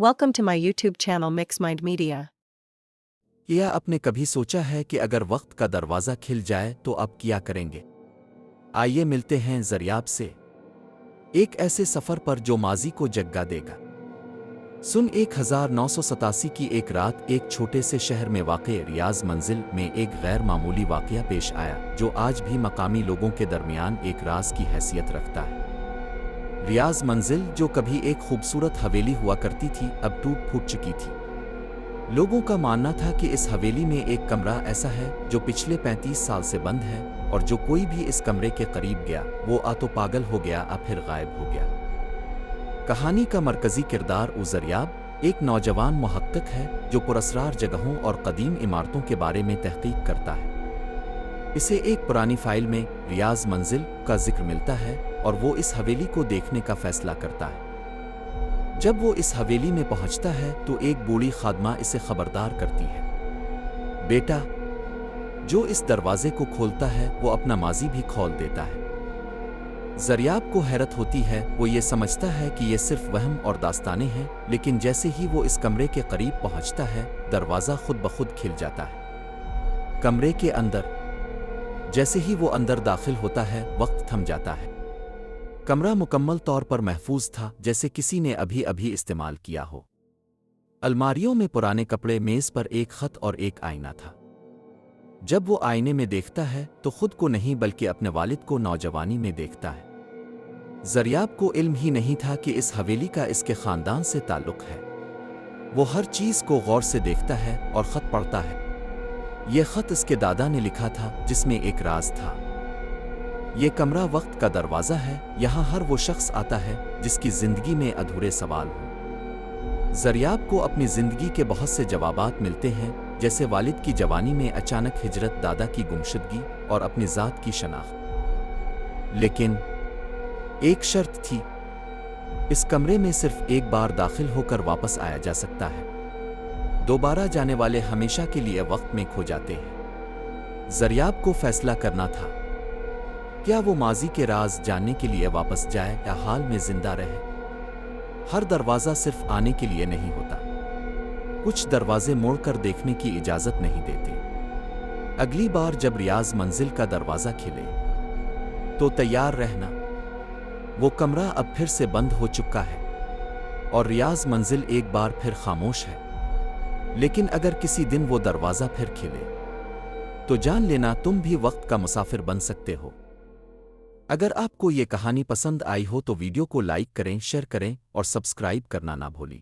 Welcome to my YouTube channel Mixmind Media. क्या आपने कभी सोचा है कि अगर वक्त का दरवाज़ा खिल जाए तो आप क्या करेंगे? आइए मिलते हैं ज़रियाब से एक ऐसे सफ़र पर जो माजी को जगा देगा। सुन 1987 की एक रात एक छोटे से शहर में वाक़े रियाज़ मंजिल में एक गैर मामूली वाक़या पेश आया जो आज भी मकामी लोगों के दरमियान एक राज की हैसियत रखता है। रियाज़ मंजिल जो कभी एक खूबसूरत हवेली हुआ करती थी अब टूट फूट चुकी थी। लोगों का मानना था कि इस हवेली में एक कमरा ऐसा है जो पिछले 35 साल से बंद है और जो कोई भी इस कमरे के करीब गया वो आ तो पागल हो गया आ फिर गायब हो गया। कहानी का मरकजी किरदार ज़रियाब एक नौजवान मुहक्किक है जो पुरस्रार जगहों और कदीम इमारतों के बारे में तहकीक करता है। इसे एक पुरानी फाइल में रियाज़ मंजिल का जिक्र मिलता है और वो इस हवेली को देखने का फैसला करता है। जब वो इस हवेली में पहुंचता है तो एक बूढ़ी खादमा इसे खबरदार करती है, बेटा, जो इस दरवाजे को खोलता है वो अपना माजी भी खोल देता है। ज़रियाब को हैरत होती है, वो ये समझता है कि ये सिर्फ वहम और दास्तानें हैं, लेकिन जैसे ही वो इस कमरे के करीब पहुंचता है दरवाज़ा खुद ब खुद खिल जाता है। कमरे के अंदर जैसे ही वो अंदर दाखिल होता है वक्त थम जाता है। कमरा मुकम्मल तौर पर महफूज था जैसे किसी ने अभी अभी इस्तेमाल किया हो। अलमारियों में पुराने कपड़े, मेज़ पर एक खत और एक आईना था। जब वो आईने में देखता है तो खुद को नहीं बल्कि अपने वालिद को नौजवानी में देखता है। ज़रियाब को इल्म ही नहीं था कि इस हवेली का इसके ख़ानदान से ताल्लुक़ है। वो हर चीज़ को गौर से देखता है और ख़त पढ़ता है। ये ख़त इसके दादा ने लिखा था जिसमें एक राज था। ये कमरा वक्त का दरवाज़ा है, यहाँ हर वो शख्स आता है जिसकी ज़िंदगी में अधूरे सवाल हो। ज़रियाब को अपनी ज़िंदगी के बहुत से जवाबात मिलते हैं, जैसे वालिद की जवानी में अचानक हिजरत, दादा की गुमशुदगी और अपनी ज़ात की शनाख्त। लेकिन एक शर्त थी, इस कमरे में सिर्फ एक बार दाखिल होकर वापस आया जा सकता है। दोबारा जाने वाले हमेशा के लिए वक्त में खो जाते हैं। ज़रियाब को फैसला करना था, क्या वो माजी के राज जानने के लिए वापस जाए या हाल में जिंदा रहे। हर दरवाज़ा सिर्फ आने के लिए नहीं होता, कुछ दरवाजे मुड़कर देखने की इजाज़त नहीं देते। अगली बार जब रियाज़ मंजिल का दरवाज़ा खिले तो तैयार रहना, वो कमरा अब फिर से बंद हो चुका है और रियाज़ मंजिल एक बार फिर खामोश है। लेकिन अगर किसी दिन वो दरवाज़ा फिर खिले तो जान लेना तुम भी वक्त का मुसाफिर बन सकते हो। अगर आपको ये कहानी पसंद आई हो तो वीडियो को लाइक करें, शेयर करें और सब्सक्राइब करना ना भूलें।